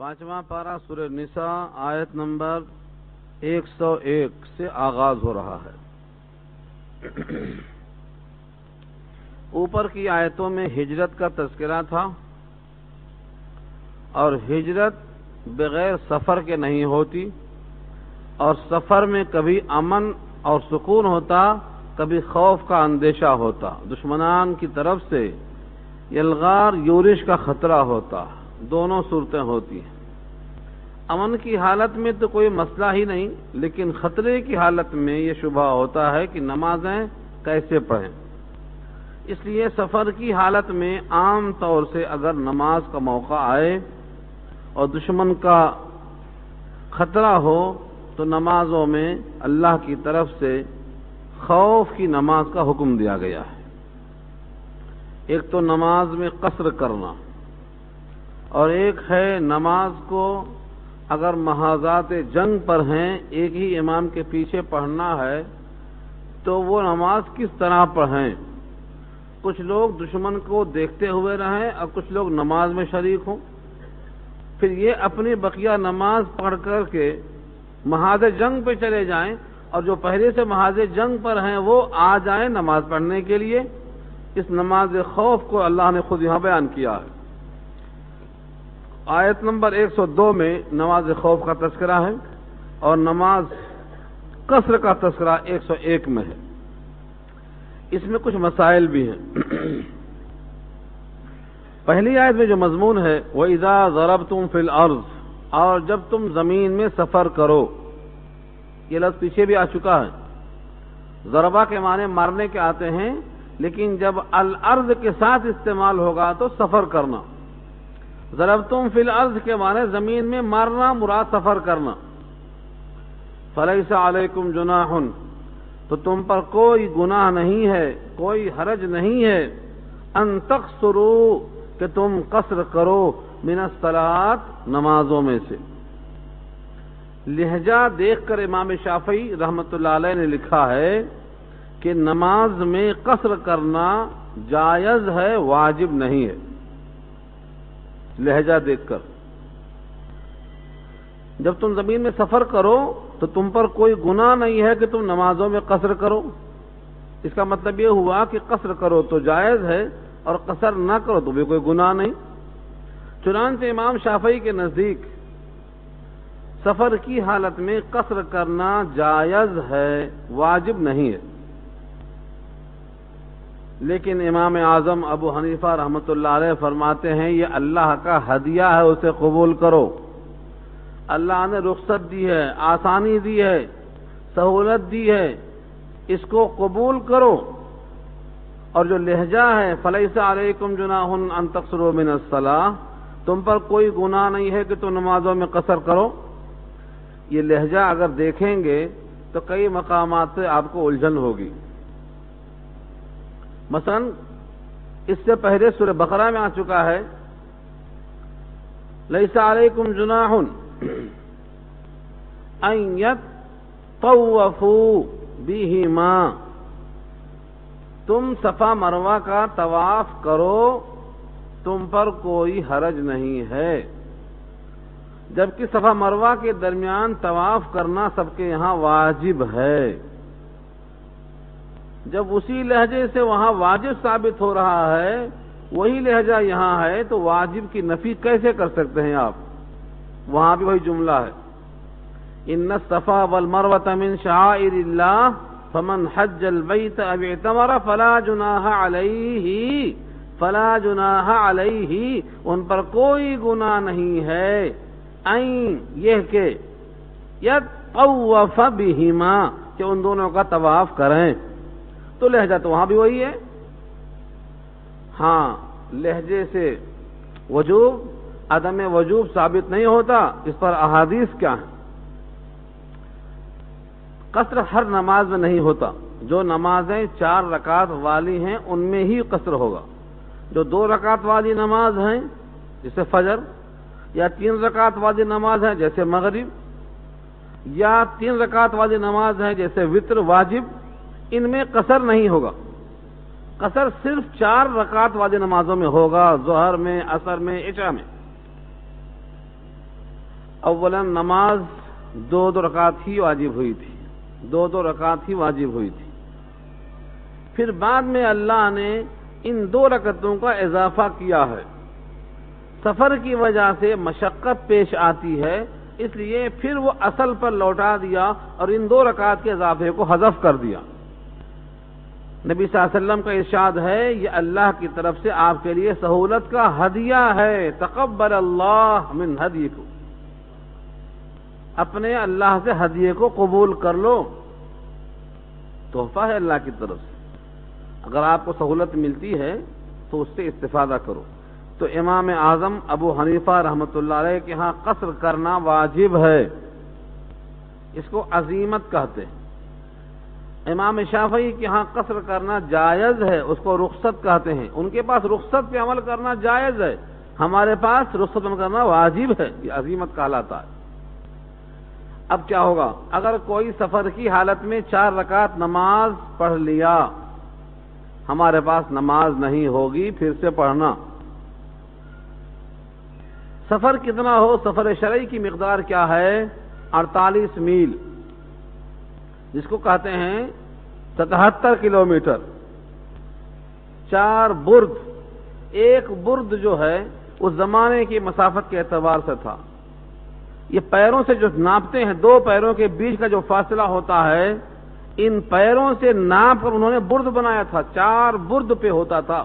5واں پارہ سورہ نساء آیت نمبر 101 سے آغاز ہو رہا ہے۔ اوپر کی آیتوں میں ہجرت کا تذکرہ تھا اور ہجرت بغیر سفر کے نہیں ہوتی، اور سفر میں کبھی امن اور سکون ہوتا، کبھی خوف کا اندیشہ ہوتا، دشمنان کی طرف سے یلغار یورش کا خطرہ ہوتا، دونوں صورتیں ہوتی ہیں۔ امن کی حالت میں تو کوئی مسئلہ ہی نہیں، لیکن خطرے کی حالت میں یہ شبہ ہوتا ہے کہ نمازیں کیسے پڑھیں۔ اس لیے سفر کی حالت میں عام طور سے اگر نماز کا موقع آئے اور دشمن کا خطرہ ہو تو نمازوں میں اللہ کی طرف سے خوف کی نماز کا حکم دیا گیا ہے۔ ایک تو نماز میں قصر کرنا، اور ایک ہے نماز کو اگر محاذات جنگ پر ہیں، ایک ہی امام کے پیچھے پڑھنا ہے تو وہ نماز کس طرح پڑھیں۔ کچھ لوگ دشمن کو دیکھتے ہوئے رہیں اور کچھ لوگ نماز میں شریک ہوں، پھر یہ اپنی بقیہ نماز پڑھ کر کے محاذ جنگ پہ چلے جائیں، اور جو پہلے سے محاذ جنگ پر ہیں وہ آ جائیں نماز پڑھنے کے لیے۔ اس نماز خوف کو اللہ نے خود یہاں بیان کیا ہے۔ آیت نمبر 102 میں نماز خوف کا تذکرہ ہے، اور نماز قصر کا تذکرہ 101 میں ہے۔ اس میں کچھ مسائل بھی ہیں۔ پہلی آیت میں جو مضمون ہے وَإِذَا ضَرَبْتُمْ فِي الْأَرْضِ، اور جب تم زمین میں سفر کرو، یہ لفظ پیچھے بھی آ چکا ہے۔ ضربہ کے معنی مارنے کے آتے ہیں، لیکن جب الارض کے ساتھ استعمال ہوگا تو سفر کرنا۔ ضربتم فی الارض کے معنی زمین میں مارنا مراد سفر کرنا۔ فلیس علیکم جناح، تو تم پر کوئی گناہ نہیں ہے، کوئی حرج نہیں ہے، ان تقصروا، کہ تم قصر کرو، من الصلاۃ، نمازوں میں سے۔ لہجہ دیکھ کر امام شافعی رحمۃ اللہ علیہ نے لکھا ہے کہ نماز میں قصر کرنا جائز ہے، واجب نہیں ہے۔ لہجہ دیکھ کر، جب تم زمین میں سفر کرو تو تم پر کوئی گناہ نہیں ہے کہ تم نمازوں میں قصر کرو۔ اس کا مطلب یہ ہوا کہ قصر کرو تو جائز ہے اور قصر نہ کرو تو بھی کوئی گناہ نہیں۔ چنانچہ امام شافعی کے نزدیک سفر کی حالت میں قصر کرنا جائز ہے، واجب نہیں ہے۔ لیکن امام اعظم ابو حنیفہ رحمۃ اللہ علیہ فرماتے ہیں یہ اللہ کا ہدیہ ہے، اسے قبول کرو۔ اللہ نے رخصت دی ہے، آسانی دی ہے، سہولت دی ہے، اس کو قبول کرو۔ اور جو لہجہ ہے فلیس علیکم جناح ان تقصروا من الصلاۃ، تم پر کوئی گناہ نہیں ہے کہ تم نمازوں میں قصر کرو، یہ لہجہ اگر دیکھیں گے تو کئی مقامات سے آپ کو الجھن ہوگی۔ مثلا اس سے پہلے سورہ بقرہ میں آ چکا ہے لیس علیکم جناح ان یطوفوا بہما، تم صفا مروہ کا طواف کرو، تم پر کوئی حرج نہیں ہے، جبکہ صفا مروہ کے درمیان طواف کرنا سب کے یہاں واجب ہے۔ جب اسی لہجے سے وہاں واجب ثابت ہو رہا ہے، وہی لہجہ یہاں ہے، تو واجب کی نفی کیسے کر سکتے ہیں آپ؟ وہاں بھی وہی جملہ ہے، ان الصفا والمروۃ من شعائر اللہ فمن حج البیت او اعتمر فلا جناح علیہ، ان پر کوئی گناہ نہیں ہے، این یہ کہ یطوف بہما، کہ ان دونوں کا طواف کریں۔ تو لہجہ تو وہاں بھی وہی ہے۔ ہاں، لہجے سے وجوب عدم وجوب ثابت نہیں ہوتا، اس پر احادیث کیا ہیں۔ قصر ہر نماز میں نہیں ہوتا، جو نمازیں 4 رکعت والی ہیں ان میں ہی قصر ہوگا۔ جو 2 رکعت والی نماز ہیں جیسے فجر، یا 3 رکعت والی نماز ہے جیسے مغرب، یا 3 رکعت والی نماز ہے جیسے وتر واجب، ان میں قصر نہیں ہوگا۔ قصر صرف 4 رکعت والی نمازوں میں ہوگا، ظہر میں، عصر میں، عشاء میں۔ اولا نماز 2 رکعت ہی واجب ہوئی تھی، 2 رکعت ہی واجب ہوئی تھی۔ پھر بعد میں اللہ نے ان 2 رکعتوں کا اضافہ کیا ہے۔ سفر کی وجہ سے مشقت پیش آتی ہے، اس لیے پھر وہ اصل پر لوٹا دیا اور ان 2 رکعت کے اضافے کو حذف کر دیا۔ نبی صلی اللہ علیہ وسلم کا ارشاد ہے، یہ اللہ کی طرف سے آپ کے لیے سہولت کا ہدیہ ہے، تقبل اللہ من ہدیکم، اپنے اللہ سے ہدیے کو قبول کر لو، تحفہ ہے اللہ کی طرف سے۔ اگر آپ کو سہولت ملتی ہے تو اس سے استفادہ کرو۔ تو امام اعظم ابو حنیفہ رحمۃ اللہ علیہ کے ہاں قصر کرنا واجب ہے، اس کو عزیمت کہتے ہیں۔ امام شافعی کے ہاں قصر کرنا جائز ہے، اس کو رخصت کہتے ہیں۔ ان کے پاس رخصت پہ عمل کرنا جائز ہے، ہمارے پاس رخصت عمل کرنا واجب ہے، یہ عزیمت کہلاتا ہے۔ اب کیا ہوگا؟ اگر کوئی سفر کی حالت میں 4 رکعت نماز پڑھ لیا، ہمارے پاس نماز نہیں ہوگی، پھر سے پڑھنا۔ سفر کتنا ہو؟ سفر شرعی کی مقدار کیا ہے؟ 48 میل، جس کو کہتے ہیں 77 کلومیٹر۔ 4 برد، 1 برد جو ہے اس زمانے کی مسافت کے اعتبار سے تھا۔ یہ پیروں سے جو ناپتے ہیں، 2 پیروں کے بیچ کا جو فاصلہ ہوتا ہے، ان پیروں سے ناپ کر انہوں نے برد بنایا تھا، 4 برد پہ ہوتا تھا۔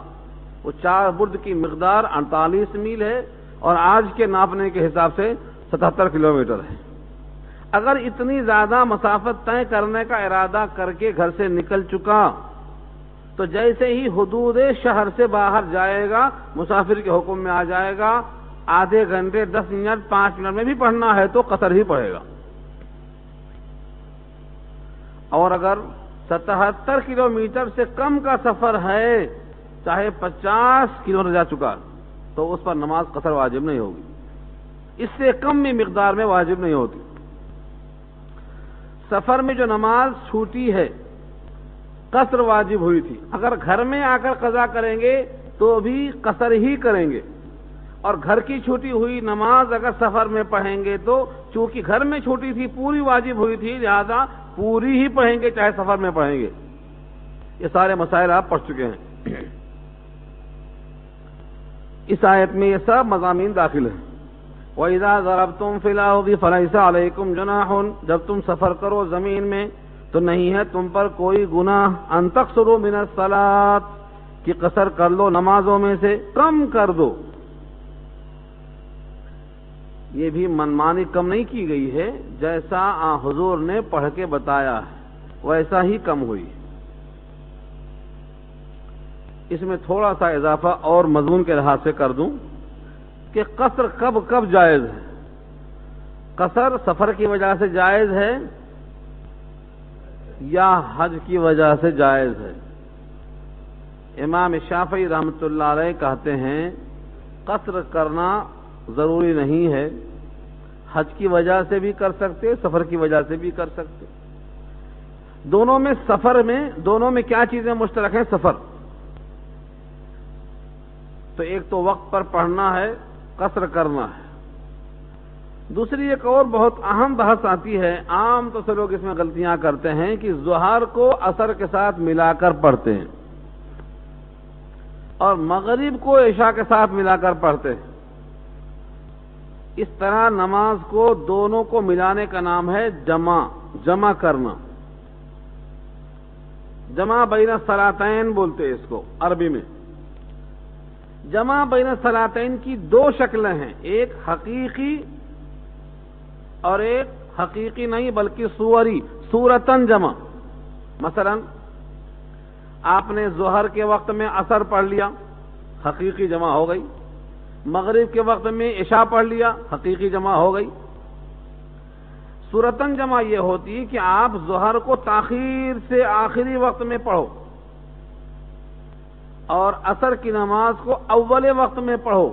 وہ 4 برد کی مقدار 48 میل ہے اور آج کے ناپنے کے حساب سے 77 کلومیٹر ہے۔ اگر اتنی زیادہ مسافت طے کرنے کا ارادہ کر کے گھر سے نکل چکا تو جیسے ہی حدود شہر سے باہر جائے گا مسافر کے حکم میں آ جائے گا، آدھے گھنٹے 10 منٹ 5 منٹ میں بھی پڑھنا ہے تو قصر ہی پڑھے گا۔ اور اگر 77 کلومیٹر سے کم کا سفر ہے، چاہے 50 کلومیٹر جا چکا، تو اس پر نماز قصر واجب نہیں ہوگی، اس سے کم میں مقدار میں واجب نہیں ہوتی۔ سفر میں جو نماز چھوٹی ہے قصر واجب ہوئی تھی، اگر گھر میں آ کر قضا کریں گے تو بھی قصر ہی کریں گے، اور گھر کی چھوٹی ہوئی نماز اگر سفر میں پڑھیں گے تو چونکہ گھر میں چھوٹی تھی پوری واجب ہوئی تھی، لہذا پوری ہی پڑھیں گے چاہے سفر میں پڑھیں گے۔ یہ سارے مسائل آپ پڑھ چکے ہیں، اس آیت میں یہ سب مضامین داخل ہیں۔ وَإِذَا ضَرَبْتُمْ فِي الْأَرْضِ فَلَيْسَ عَلَيْكُمْ جُنَاحٌ، جب تم سفر کرو زمین میں تو نہیں ہے تم پر کوئی گناہ، أَن تَقْصُرُوا مِنَ الصَّلَاةِ، کہ قصر کر لو نمازوں میں سے، کم کر دو۔ یہ بھی منمانی کم نہیں کی گئی ہے، جیسا حضور نے پڑھ کے بتایا ہے ویسا ہی کم ہوئی۔ اس میں تھوڑا سا اضافہ اور مضمون کے لحاظ سے کر دوں کہ قصر کب کب جائز ہے۔ قصر سفر کی وجہ سے جائز ہے یا حج کی وجہ سے جائز ہے؟ امام شافعی رحمۃ اللہ علیہ کہتے ہیں قصر کرنا ضروری نہیں ہے، حج کی وجہ سے بھی کر سکتے، سفر کی وجہ سے بھی کر سکتے۔ دونوں میں کیا چیزیں مشترک ہیں؟ سفر تو ایک تو وقت پر پڑھنا ہے، قصر کرنا ہے۔ دوسری ایک اور بہت اہم بحث آتی ہے، عام طور سے لوگ اس میں غلطیاں کرتے ہیں کہ ظہر کو عصر کے ساتھ ملا کر پڑھتے ہیں اور مغرب کو عشاء کے ساتھ ملا کر پڑھتے ہیں۔ اس طرح نماز کو دونوں کو ملانے کا نام ہے جمع کرنا۔ جمع بین الصلاتین بولتے اس کو عربی میں۔ جمع بین الصلاتین کی 2 شکلیں ہیں، ایک حقیقی اور ایک حقیقی نہیں بلکہ صوری، صورتن جمع۔ مثلا آپ نے ظہر کے وقت میں عصر پڑھ لیا، حقیقی جمع ہو گئی، مغرب کے وقت میں عشاء پڑھ لیا، حقیقی جمع ہو گئی۔ صورتن جمع یہ ہوتی ہے کہ آپ ظہر کو تاخیر سے آخری وقت میں پڑھو اور عصر کی نماز کو اول وقت میں پڑھو۔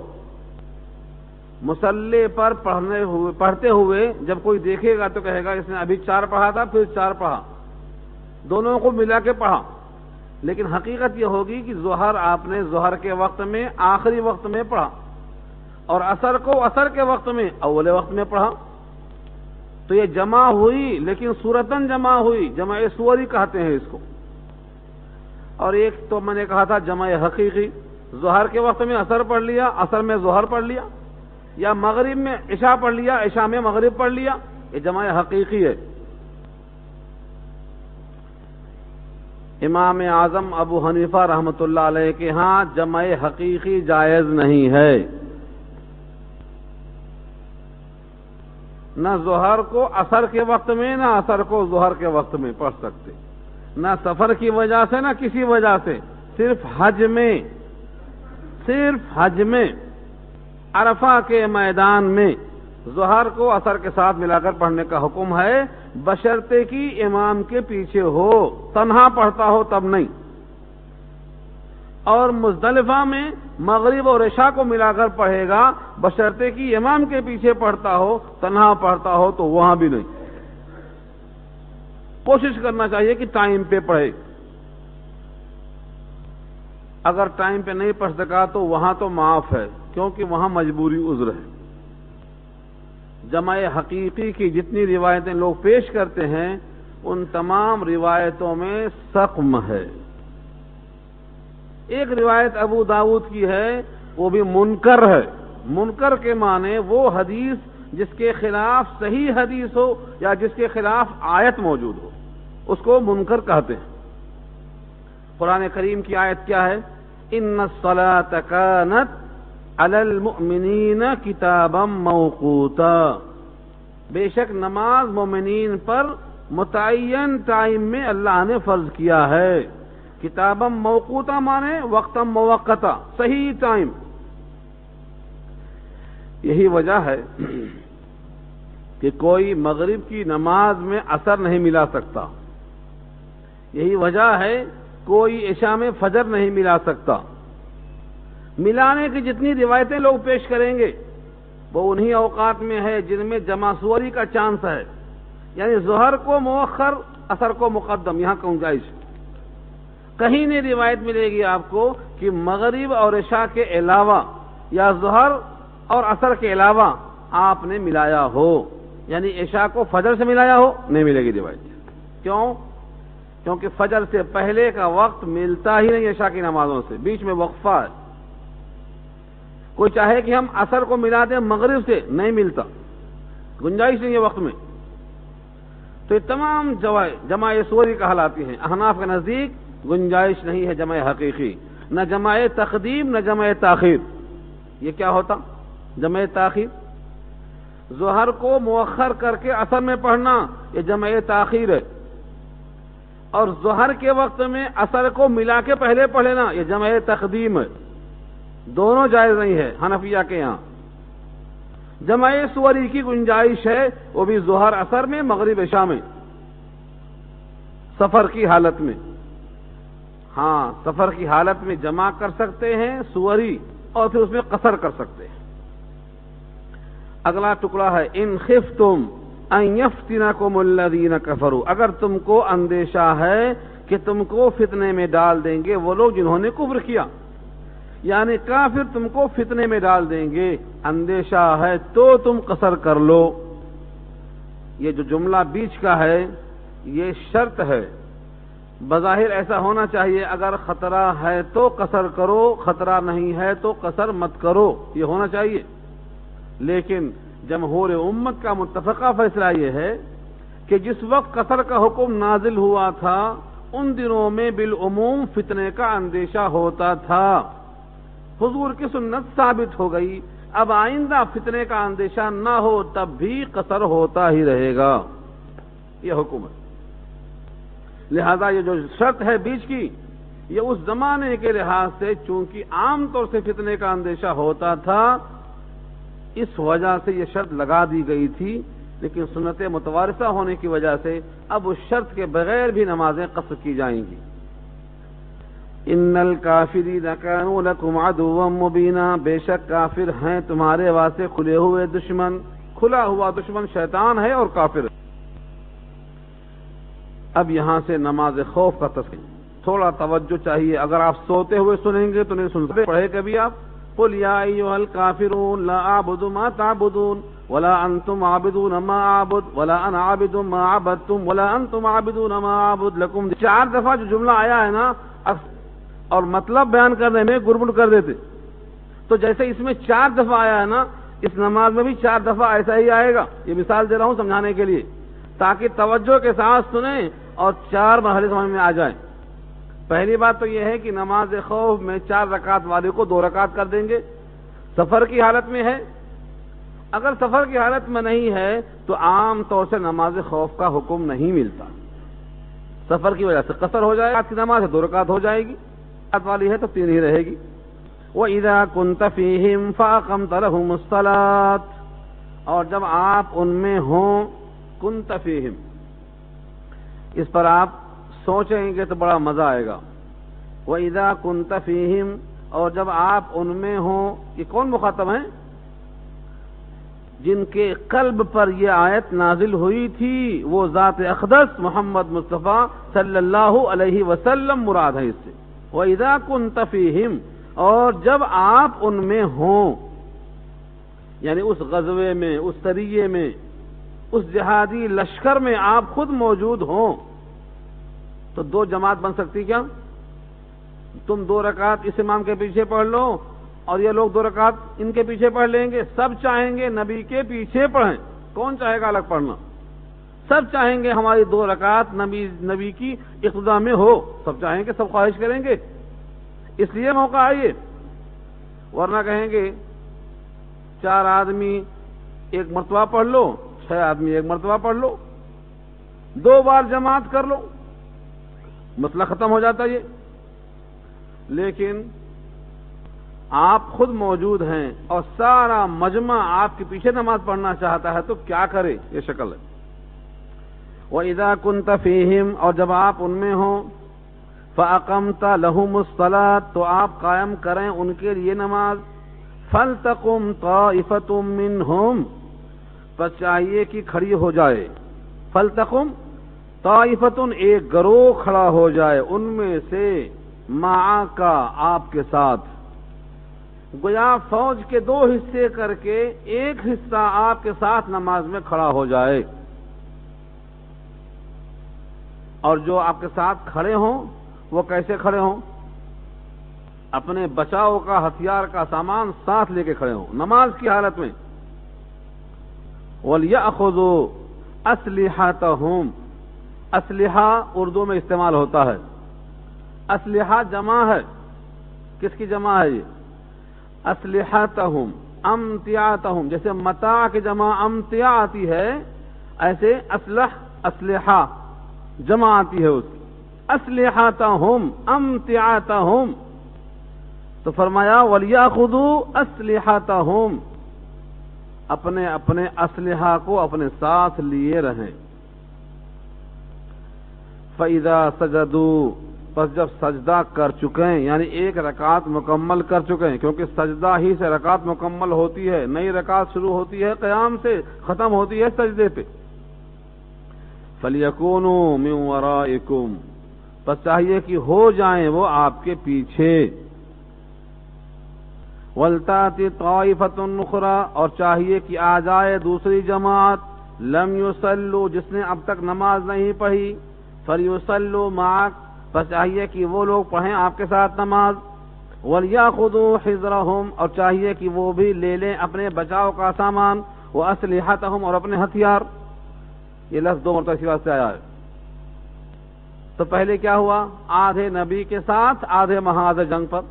مصلی پر پڑھتے ہوئے جب کوئی دیکھے گا تو کہے گا اس نے ابھی 4 پڑھا تھا پھر 4 پڑھا، دونوں کو ملا کے پڑھا۔ لیکن حقیقت یہ ہوگی کہ ظہر آپ نے ظہر کے وقت میں آخری وقت میں پڑھا اور عصر کو عصر کے وقت میں اول وقت میں پڑھا، تو یہ جمع ہوئی لیکن صورتاً جمع ہوئی، جمع سوری کہتے ہیں اس کو. اور ایک تو میں نے کہا تھا جمع حقیقی، ظہر کے وقت میں عصر پڑھ لیا، عصر میں ظہر پڑھ لیا، یا مغرب میں عشاء پڑھ لیا، عشاء میں مغرب پڑھ لیا، یہ جمع حقیقی ہے. امام اعظم ابو حنیفہ رحمۃ اللہ علیہ کے ہاں جمع حقیقی جائز نہیں ہے. نہ ظہر کو عصر کے وقت میں، نہ عصر کو ظہر کے وقت میں پڑھ سکتے، نہ سفر کی وجہ سے نہ کسی وجہ سے. صرف حج میں عرفہ کے میدان میں ظہر کو عصر کے ساتھ ملا کر پڑھنے کا حکم ہے، بشرطے کہ امام کے پیچھے ہو، تنہا پڑھتا ہو تب نہیں. اور مزدلفہ میں مغرب اور عشاء کو ملا کر پڑھے گا، بشرطے کہ امام کے پیچھے پڑھتا ہو، تنہا پڑھتا ہو تو وہاں بھی نہیں. کوشش کرنا چاہیے کہ ٹائم پہ پڑھے. اگر ٹائم پہ نہیں پڑھ سکا تو وہاں تو معاف ہے، کیونکہ وہاں مجبوری عذر ہے. جمع حقیقی کی جتنی روایتیں لوگ پیش کرتے ہیں ان تمام روایتوں میں سقم ہے. ایک روایت ابو داؤد کی ہے، وہ بھی منکر ہے. منکر کے معنی وہ حدیث جس کے خلاف صحیح حدیث ہو یا جس کے خلاف آیت موجود ہو، اس کو منکر کہتے ہیں. قرآن کریم کی آیت کیا ہے؟ ان الصلاۃ کانت علی المؤمنین کتابا موقوتا، بے شک نماز مومنین پر متعین ٹائم میں اللہ نے فرض کیا ہے. کتابا موقوتا مانے وقتا موقتا، صحیح ٹائم. یہی وجہ ہے کہ کوئی مغرب کی نماز میں عصر نہیں ملا سکتا. یہی وجہ ہے کوئی عشاء میں فجر نہیں ملا سکتا. ملانے کی جتنی روایتیں لوگ پیش کریں گے وہ انہی اوقات میں ہے جن میں جمع سوری کا چانس ہے، یعنی ظہر کو مؤخر، عصر کو مقدم. یہاں گنجائش کہیں نہیں روایت ملے گی آپ کو کہ مغرب اور عشاء کے علاوہ یا ظہر اور عصر کے علاوہ آپ نے ملایا ہو، یعنی عشاء کو فجر سے ملایا ہو، نہیں ملے گی روایت. کیوں؟ کیونکہ فجر سے پہلے کا وقت ملتا ہی نہیں عشاء کی نمازوں سے، بیچ میں وقفہ ہے. کوئی چاہے کہ ہم عصر کو ملا دیں مغرب سے، نہیں ملتا، گنجائش نہیں ہے وقت میں. تو یہ تمام جمع سوری کہلاتی ہیں. احناف کے نزدیک گنجائش نہیں ہے جمع حقیقی، نہ جمع تقدیم نہ جمع تاخیر. یہ کیا ہوتا؟ جمع تاخیر ظہر کو مؤخر کر کے عصر میں پڑھنا، یہ جمع تاخیر ہے. اور ظہر کے وقت میں عصر کو ملا کے پہلے پڑھ لینا، یہ جمع تقدیم ہے. دونوں جائز نہیں ہے حنفیہ کے یہاں. جمع سوری کی گنجائش ہے، وہ بھی ظہر عصر میں، مغرب عشاء میں، سفر کی حالت میں. ہاں، سفر کی حالت میں جمع کر سکتے ہیں سوری، اور پھر اس میں قصر کر سکتے ہیں. اگلا ٹکڑا ہے ان خفتم ان یفتنکم الذین کفروا، اگر تم کو اندیشہ ہے کہ تم کو فتنے میں ڈال دیں گے وہ لوگ جنہوں نے کفر کیا، یعنی کافر تم کو فتنے میں ڈال دیں گے، اندیشہ ہے تو تم قصر کر لو. یہ جو جملہ بیچ کا ہے یہ شرط ہے. بظاہر ایسا ہونا چاہیے اگر خطرہ ہے تو قصر کرو، خطرہ نہیں ہے تو قصر مت کرو، یہ ہونا چاہیے. لیکن جمہور امت کا متفقہ فیصلہ یہ ہے کہ جس وقت قصر کا حکم نازل ہوا تھا ان دنوں میں بالعموم فتنے کا اندیشہ ہوتا تھا. حضور کی سنت ثابت ہو گئی، اب آئندہ فتنے کا اندیشہ نہ ہو تب بھی قصر ہوتا ہی رہے گا. یہ حکم ہے. لہذا یہ جو شرط ہے بیچ کی، یہ اس زمانے کے لحاظ سے چونکہ عام طور سے فتنے کا اندیشہ ہوتا تھا اس وجہ سے یہ شرط لگا دی گئی تھی، لیکن سنت متوارثہ ہونے کی وجہ سے اب اس شرط کے بغیر بھی نمازیں قصر کی جائیں گی. ان الکافرین کانوا لکم عدوا مبینا، بے شک کافر ہیں تمہارے واسطے کھلے ہوئے دشمن. کھلا ہوا دشمن شیطان ہے اور کافر ہے. اب یہاں سے نماز خوف کا تذکرہ، تھوڑا توجہ چاہیے. اگر آپ سوتے ہوئے سنیں گے تو نہیں سن سکتے. پڑھے کبھی آپ قل یا ایھا الکافرون لا اعبد ما تعبدون، ولا انتم عابدون ما اعبد ولا انا عابد ما عبدتم ولا انتم عابدون ما اعبد لكم. 4 دفعہ جو جملہ آیا ہے نا اور مطلب بیان کرنے میں گڑبڑ کر دیتے. تو جیسے اس میں 4 دفعہ آیا ہے نا، اس نماز میں بھی 4 دفعہ ایسا ہی آئے گا. یہ مثال دے رہا ہوں سمجھانے کے لیے، تاکہ توجہ کے ساتھ سنیں اور 4 مرحلے سمجھ میں آ جائیں. پہلی بات تو یہ ہے کہ نماز خوف میں 4 رکعت والے کو 2 رکعت کر دیں گے. سفر کی حالت میں ہے، اگر سفر کی حالت میں نہیں ہے تو عام طور سے نماز خوف کا حکم نہیں ملتا. سفر کی وجہ سے قصر ہو جائے گا، کی نماز ہے 2 رکعت ہو جائے گی، رکعت والی ہے تو 3 ہی رہے گی. وَإِذَا كُنْتَ فِيهِمْ فَأَقَمْتَ لَهُمُ الصَّلَاةَ، اور جب آپ ان میں ہوں، كُنْتَ فِيهِمْ، اس پر آپ سوچیں گے تو بڑا مزہ آئے گا. وَإِذَا كُنْتَ فِيهِمْ، اور جب آپ ان میں ہوں، یہ کون مخاطب ہیں؟ جن کے قلب پر یہ آیت نازل ہوئی تھی، وہ ذات اقدس محمد مصطفیٰ صلی اللہ علیہ وسلم مراد ہے اس سے. وَإِذَا كُنْتَ فِيهِمْ، اور جب آپ ان میں ہوں، یعنی اس غزوے میں، اس سریے میں، اس جہادی لشکر میں آپ خود موجود ہوں، تو 2 جماعت بن سکتی کیا؟ تم 2 رکعت اس امام کے پیچھے پڑھ لو اور یہ لوگ 2 رکعت ان کے پیچھے پڑھ لیں گے. سب چاہیں گے نبی کے پیچھے پڑھیں، کون چاہے گا الگ پڑھنا؟ سب چاہیں گے ہماری 2 رکعت نبی کی اقتداء میں ہو، سب چاہیں گے، سب خواہش کریں گے. اس لیے موقع آئیے، ورنہ کہیں گے 4 آدمی 1 مرتبہ پڑھ لو، 6 آدمی 1 مرتبہ پڑھ لو، 2 بار جماعت کر لو، مسئلہ ختم ہو جاتا یہ. لیکن آپ خود موجود ہیں اور سارا مجمع آپ کے پیچھے نماز پڑھنا چاہتا ہے تو کیا کرے؟ یہ شکل ہے. وَإِذَا كُنْتَ فِيهِمْ، اور جب آپ ان میں ہوں، فَأَقَمْتَ لَهُمُ الصَّلَاةَ، تو آپ قائم کریں ان کے لیے نماز. فَلْتَقُمْ طَائِفَةٌ مِّنْهُمْ، پس چاہیے کہ کھڑی ہو جائے. فَلْتَقُمْ طَائِفَةٌ، ایک گروہ کھڑا ہو جائے ان میں سے، معَكَ، آپ کے ساتھ. گویا فوج کے 2 حصے کر کے ایک حصہ آپ کے ساتھ نماز میں کھڑا ہو جائے، اور جو آپ کے ساتھ کھڑے ہوں وہ کیسے کھڑے ہوں؟ اپنے بچاؤ کا ہتھیار کا سامان ساتھ لے کے کھڑے ہوں نماز کی حالت میں. وَلْيَأْخُذُوا أَسْلِحَتَهُمْ، اسلحہ اردو میں استعمال ہوتا ہے. اسلحہ جمع ہے، کس کی جمع ہے؟ یہ اسلحتہم، امتعاتہم، جیسے متاع کی جمع امتع آتی ہے، ایسے اسلحہ جمع آتی ہے اس کی. اسلحتہم امتعاتہم، تو فرمایا وَلْيَأْخُذُوا أَسْلِحَتَهُمْ، اپنے اپنے اسلحہ کو اپنے ساتھ لیے رہیں. فَإِذَا سَجَدُوا، پس جب سجدہ کر چکے ہیں، یعنی 1 رکعت مکمل کر چکے ہیں، کیونکہ سجدہ ہی سے رکعت مکمل ہوتی ہے، نئی رکعت شروع ہوتی ہے قیام سے، ختم ہوتی ہے سجدے پہ. فَلْيَكُونُوا مِنْ وَرَائِكُمْ، پس چاہیے کہ ہو جائیں وہ آپ کے پیچھے. وَلْتَأْتِ طَائِفَةٌ أُخْرَىٰ، اور چاہیے کہ آ جائے دوسری جماعت، لَمْ يُصَلُّوا، جس نے اب تک نماز نہیں پڑھی، فَلْيُصَلُّوا مَعَكَ، بس چاہیے کہ وہ لوگ پڑھیں آپ کے ساتھ نماز. وَلْيَأْخُذُوا حِذْرَهُمْ، اور چاہیے کہ وہ بھی لے لیں اپنے بچاؤ کا سامان، وَأَسْلِحَتَهُمْ، اور اپنے ہتھیار. یہ لفظ 2 مرتبہ اسی واسطے آیا ہے. تو پہلے کیا ہوا؟ آدھے نبی کے ساتھ، آدھے محاذ جنگ پر.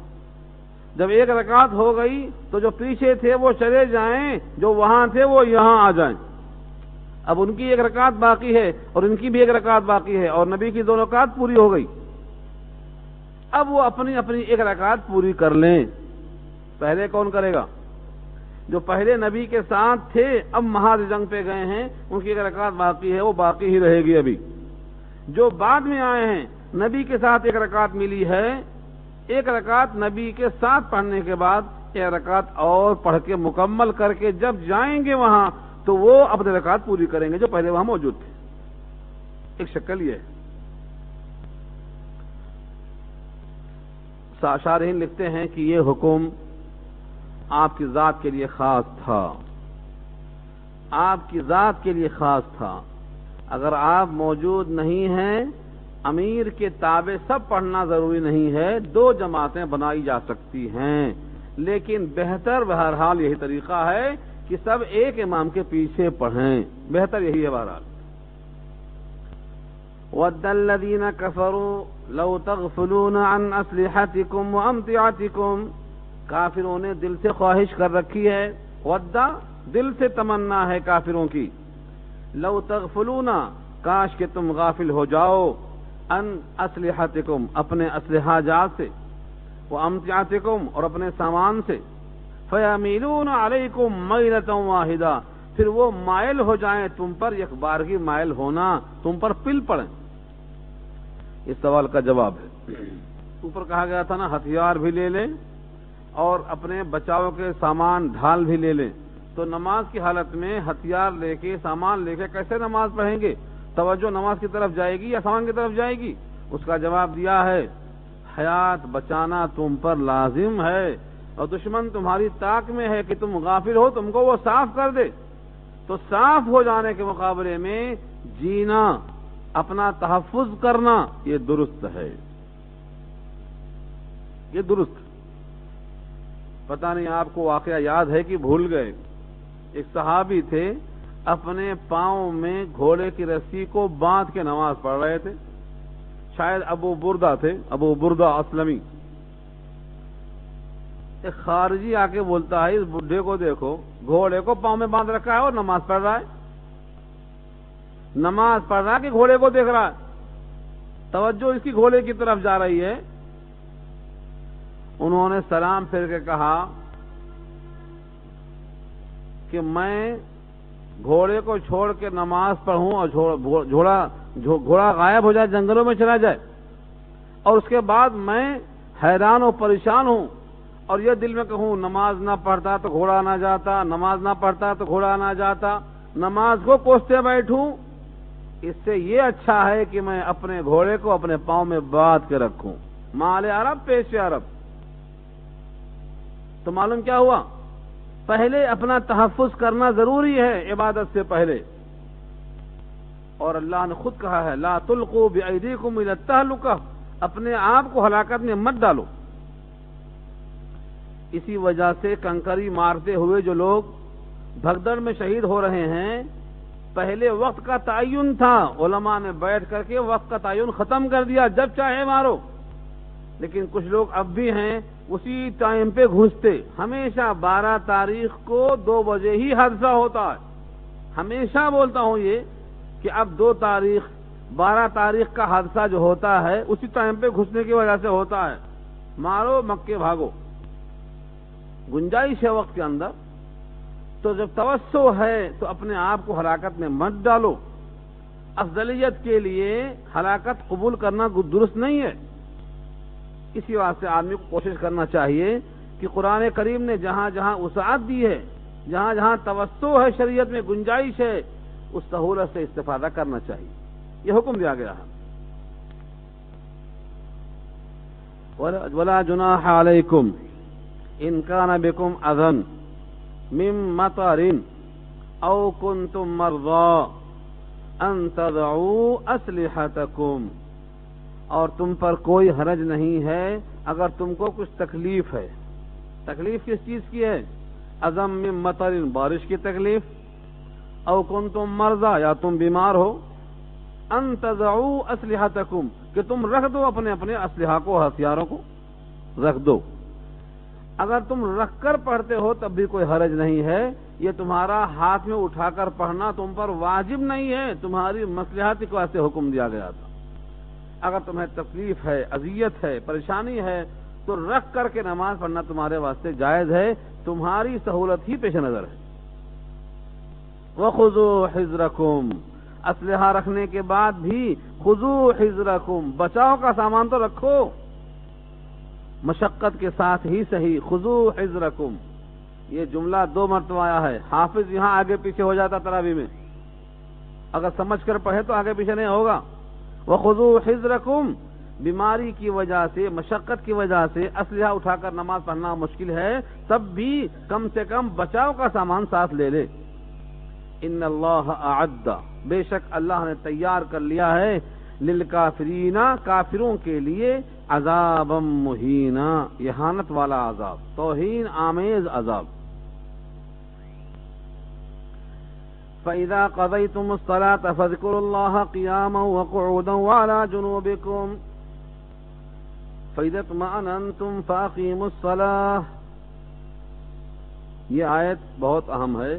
جب 1 رکعت ہو گئی تو جو پیچھے تھے وہ چلے جائیں، جو وہاں تھے وہ یہاں آ جائیں. اب ان کی 1 رکعت باقی ہے اور ان کی بھی 1 رکعت باقی ہے، اور نبی کی 2 رکعت پوری ہو گئی. اب وہ اپنی اپنی 1 رکعت پوری کر لیں. پہلے کون کرے گا؟ جو پہلے نبی کے ساتھ تھے اب محاذ جنگ پہ گئے ہیں، ان کی 1 رکعت باقی ہے، وہ باقی ہی رہے گی. ابھی جو بعد میں آئے ہیں نبی کے ساتھ 1 رکعت ملی ہے، 1 رکعت نبی کے ساتھ پڑھنے کے بعد 1 رکعت اور پڑھ کے مکمل کر کے جب جائیں گے وہاں تو وہ اپنی رکعت پوری کریں گے جو پہلے وہاں موجود تھے. ایک شکل یہ ہے. شارحین لکھتے ہیں کہ یہ حکم آپ کی ذات کے لیے خاص تھا، آپ کی ذات کے لیے خاص تھا. اگر آپ موجود نہیں ہیں، امیر کے تابع سب پڑھنا ضروری نہیں ہے، 2 جماعتیں بنائی جا سکتی ہیں، لیکن بہتر بہرحال یہی طریقہ ہے کہ سب ایک امام کے پیچھے پڑھیں، بہتر یہی ہے بہرحال. وَدَّ الَّذِينَ كَفَرُوا لَوْ تَغْفُلُونَ عَنْ أَسْلِحَتِكُمْ وَأَمْتِعَتِكُمْ. کافروں نے دل سے خواہش کر رکھی ہے، وَدَّ دل سے تمنا ہے کافروں کی، لَوْ تَغْفُلُونَ کاش کہ تم غافل ہو جاؤ، ان اسلحتکم اپنے اسلحہ جات سے، وامتعتکم اور اپنے سامان سے، فیمیلون علیکم میلۃ واحدہ پھر وہ مائل ہو جائیں تم پر، ایک بارگی مائل ہونا، تم پر پل پڑیں. اس سوال کا جواب ہے، اوپر کہا گیا تھا نا ہتھیار بھی لے لیں اور اپنے بچاؤ کے سامان ڈھال بھی لے لیں، تو نماز کی حالت میں ہتھیار لے کے سامان لے کے کیسے نماز پڑھیں گے؟ توجہ نماز کی طرف جائے گی یا سامان کی طرف جائے گی؟ اس کا جواب دیا ہے حیات بچانا تم پر لازم ہے، اور دشمن تمہاری طاق میں ہے کہ تم غافل ہو، تم کو وہ صاف کر دے. تو صاف ہو جانے کے مقابلے میں جینا، اپنا تحفظ کرنا، یہ درست ہے، یہ درست. پتہ نہیں آپ کو واقعہ یاد ہے کہ بھول گئے. ایک صحابی تھے، اپنے پاؤں میں گھوڑے کی رسی کو باندھ کے نماز پڑھ رہے تھے، شاید ابو بردہ تھے، ابو بردہ اسلمی. ایک خارجی آ کے بولتا ہے اس بڈھے کو دیکھو، گھوڑے کو پاؤں میں باندھ رکھا ہے اور نماز پڑھ رہا ہے. نماز پڑھ رہا ہے کہ گھوڑے کو دیکھ رہا ہے؟ توجہ اس کی گھوڑے کی طرف جا رہی ہے. انہوں نے سلام پھیر کے کہا کہ میں گھوڑے کو چھوڑ کے نماز پڑھوں اور گھوڑا غائب ہو جائے، جنگلوں میں چلا جائے، اور اس کے بعد میں حیران و پریشان ہوں اور یہ دل میں کہوں نماز نہ پڑھتا تو گھوڑا نہ جاتا، نماز نہ پڑھتا تو گھوڑا نہ جاتا، نماز کو کوستے بیٹھوں، اس سے یہ اچھا ہے کہ میں اپنے گھوڑے کو اپنے پاؤں میں باندھ کے رکھوں. مال عرب پیش عرب. تو معلوم کیا ہوا؟ پہلے اپنا تحفظ کرنا ضروری ہے عبادت سے پہلے، اور اللہ نے خود کہا ہے لا تلقوا بأیدیکم الی التہلکہ، اپنے آپ کو ہلاکت میں مت ڈالو. اسی وجہ سے کنکری مارتے ہوئے جو لوگ بھگدڑ میں شہید ہو رہے ہیں، پہلے وقت کا تعین تھا، علماء نے بیٹھ کر کے وقت کا تعین ختم کر دیا، جب چاہے مارو. لیکن کچھ لوگ اب بھی ہیں اسی ٹائم پہ گھستے. ہمیشہ 12 تاریخ کو 2 بجے ہی حادثہ ہوتا ہے. ہمیشہ بولتا ہوں یہ کہ اب 12 تاریخ کا حادثہ جو ہوتا ہے اسی ٹائم پہ گھسنے کی وجہ سے ہوتا ہے. مارو مکے بھاگو، گنجائش ہے وقت کے اندر. تو جب توسع ہے تو اپنے آپ کو ہلاکت میں مت ڈالو. افضلیت کے لیے ہلاکت قبول کرنا درست نہیں ہے. اسی واسطے آدمی کو کوشش کرنا چاہیے کہ قرآن کریم نے جہاں جہاں وسعت دی ہے، جہاں جہاں توسع ہے، شریعت میں گنجائش ہے، اس سہولت سے استفادہ کرنا چاہیے. یہ حکم دیا گیا ہے. وَلَا جُنَاحَ عَلَيْكُمْ إِنْ كَانَ بِكُمْ أَذًى مِّن مَّطَرٍ أَوْ كُنتُم مَّرْضَىٰ أَن تَضَعُوا أَسْلِحَتَكُمْ. اور تم پر کوئی حرج نہیں ہے اگر تم کو کچھ تکلیف ہے. تکلیف کس چیز کی ہے؟ اذًا من مطر، بارش کی تکلیف، او کنتم مرضى، یا تم بیمار ہو، ان تضعوا اسلحتکم، کہ تم رکھ دو اپنے اپنے اسلحہ کو، ہتھیاروں کو رکھ دو. اگر تم رکھ کر پڑھتے ہو تب بھی کوئی حرج نہیں ہے. یہ تمہارا ہاتھ میں اٹھا کر پڑھنا تم پر واجب نہیں ہے، تمہاری مصلحت کے واسطے حکم دیا گیا تھا. اگر تمہیں تکلیف ہے، اذیت ہے، پریشانی ہے تو رکھ کر کے نماز پڑھنا تمہارے واسطے جائز ہے، تمہاری سہولت ہی پیش نظر ہے. وَخُذُوا حِذْرَكُمْ، اسلحہ رکھنے کے بعد بھی خُذُوا حِذْرَكُمْ، بچاؤ کا سامان تو رکھو، مشقت کے ساتھ ہی صحیح. خُذُوا حِذْرَكُمْ، یہ جملہ 2 مرتبہ آیا ہے. حافظ یہاں آگے پیچھے ہو جاتا تراویح میں، اگر سمجھ کر پڑھے تو آگے پیچھے نہیں ہوگا. وَخُذُوا حِذْرَكُمْ، بیماری کی وجہ سے، مشقت کی وجہ سے اسلحہ اٹھا کر نماز پڑھنا مشکل ہے، تب بھی کم سے کم بچاؤ کا سامان ساتھ لے لے. ان اللہ اعد، بے شک اللہ نے تیار کر لیا ہے للکافرین، کافروں کے لیے عذابا مہینا، اہانت والا عذاب، توہین آمیز عذاب۔ فَإِذَا قَضَيْتُمُ الصَّلَاةَ فَاذْكُرُوا اللَّهَ قِيَامًا وَقُعُودًا وَعَلَى جُنُوبِكُمْ فَإِذَا اطْمَأْنَنْتُمْ فَأَقِيمُوا الصَّلَاةَ۔ یہ آیت بہت اہم ہے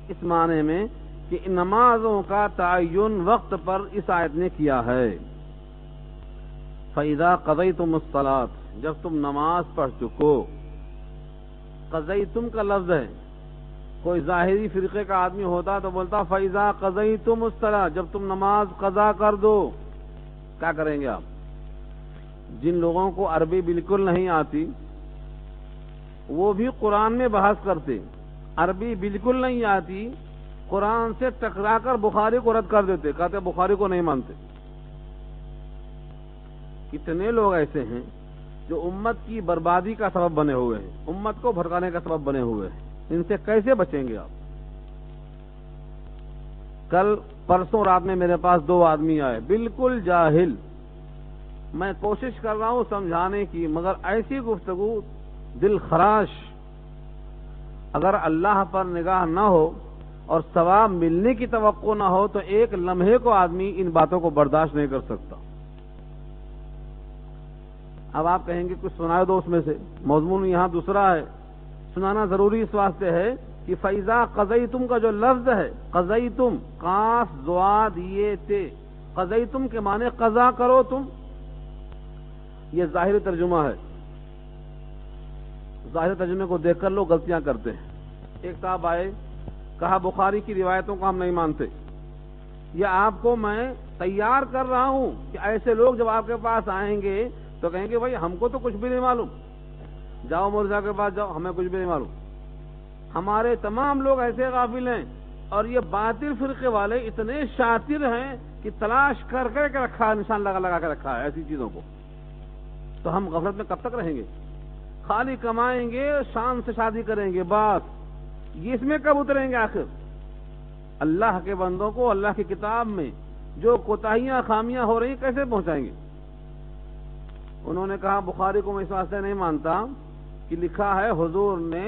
اس معنی میں کہ نمازوں کا تعین وقت پر اس آیت نے کیا ہے۔ فَإِذَا قَضَيْتُمُ الصَّلَاةَ، جب تم نماز پڑھ چکو، قضیتم کا لفظ ہے، کوئی ظاہری فرقے کا آدمی ہوتا تو بولتا فَإِذَا قَضَيْتُمُ الصَّلَاةَ، جب تم نماز قضا کر دو۔ کیا کریں گے آپ؟ جن لوگوں کو عربی بالکل نہیں آتی وہ بھی قرآن میں بحث کرتے، عربی بالکل نہیں آتی، قرآن سے ٹکرا کر بخاری کو رد کر دیتے، کہتے بخاری کو نہیں مانتے۔ کتنے لوگ ایسے ہیں جو امت کی بربادی کا سبب بنے ہوئے ہیں، امت کو بھٹکانے کا سبب بنے ہوئے ہیں، ان سے کیسے بچیں گے آپ؟ کل پرسوں رات میں میرے پاس 2 آدمی آئے، بالکل جاہل، میں کوشش کر رہا ہوں سمجھانے کی، مگر ایسی گفتگو دل خراش، اگر اللہ پر نگاہ نہ ہو اور ثواب ملنے کی توقع نہ ہو تو ایک لمحے کو آدمی ان باتوں کو برداشت نہیں کر سکتا۔ اب آپ کہیں گے کچھ سنائے دو اس میں سے، مضمون یہاں دوسرا ہے، سنانا ضروری اس واسطے ہے کہ فَإِذَا قَضَيْتُم کا جو لفظ ہے، قَضَيْتُم، قاف ضاد یہ تے، قَضَيْتُم کے معنی قضا کرو تم، یہ ظاہری ترجمہ ہے۔ ظاہر ترجمے کو دیکھ کر لوگ غلطیاں کرتے ہیں۔ ایک صاحب آئے، کہا بخاری کی روایتوں کو ہم نہیں مانتے، یہ آپ کو میں تیار کر رہا ہوں کہ ایسے لوگ جب آپ کے پاس آئیں گے تو کہیں گے بھائی ہم کو تو کچھ بھی نہیں معلوم، جاؤ مرزا کے پاس جاؤ، ہمیں کچھ بھی نہیں معلوم۔ ہمارے تمام لوگ ایسے غافل ہیں، اور یہ باطل فرقے والے اتنے شاطر ہیں کہ تلاش کر کے رکھا ہے، نشان لگا کے رکھا ہے ایسی چیزوں کو۔ تو ہم غفلت میں کب تک رہیں گے؟ خالی کمائیں گے، شان سے شادی کریں گے، بس یہ اس میں کب اتریں گے آخر؟ اللہ کے بندوں کو اللہ کی کتاب میں جو کوتاہیاں خامیاں ہو رہی کیسے پہنچائیں گے؟ انہوں نے کہا بخاری کو میں اس واسطے نہیں مانتا کہ لکھا ہے حضور نے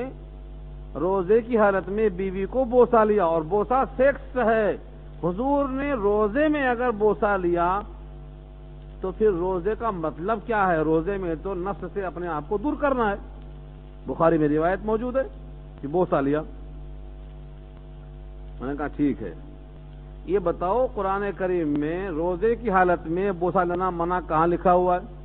روزے کی حالت میں بیوی کو بوسہ لیا، اور بوسہ سیکس ہے، حضور نے روزے میں اگر بوسہ لیا تو پھر روزے کا مطلب کیا ہے؟ روزے میں تو نفس سے اپنے آپ کو دور کرنا ہے، بخاری میں روایت موجود ہے کہ بوسہ لیا۔ میں نے کہا ٹھیک ہے، یہ بتاؤ قرآن کریم میں روزے کی حالت میں بوسہ لینا منع کہاں لکھا ہوا ہے؟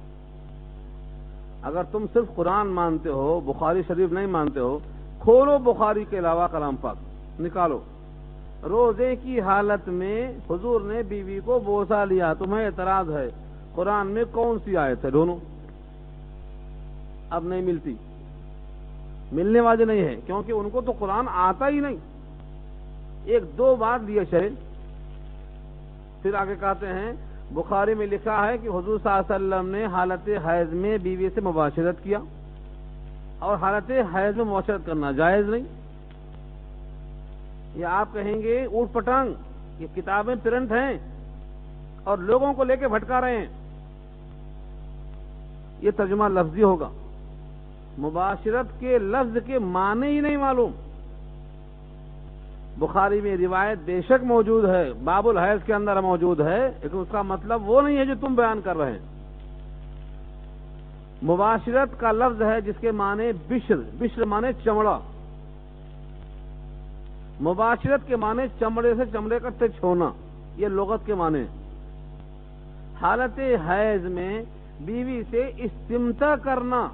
اگر تم صرف قرآن مانتے ہو، بخاری شریف نہیں مانتے ہو، کھولو بخاری کے علاوہ کلام پاک نکالو، روزے کی حالت میں حضور نے بیوی کو بوسہ لیا، تمہیں اعتراض ہے قرآن میں کون سی آیت ہے؟ دونوں اب نہیں ملتی، ملنے والے نہیں ہے، کیونکہ ان کو تو قرآن آتا ہی نہیں۔ 1-2 بار دیے چلے، پھر آگے کہتے ہیں بخاری میں لکھا ہے کہ حضور صلی اللہ علیہ وسلم نے حالت حیض میں بیوی سے مباشرت کیا، اور حالت حیض میں مباشرت کرنا جائز نہیں۔ یا آپ کہیں گے اوٹ پٹانگ، یہ کتابیں پرنٹ ہیں اور لوگوں کو لے کے بھٹکا رہے ہیں، یہ ترجمہ لفظی ہوگا، مباشرت کے لفظ کے معنی ہی نہیں معلوم۔ بخاری میں روایت بے شک موجود ہے، باب الحیض کے اندر موجود ہے، لیکن اس کا مطلب وہ نہیں ہے جو تم بیان کر رہے ہیں۔ مباشرت کا لفظ ہے جس کے معنی بشر، بشر معنی چمڑا، مباشرت کے معنی چمڑے سے چمڑے کا ٹچ ہونا، یہ لغت کے معنی۔ حالت حیض میں بیوی سے استمتاع کرنا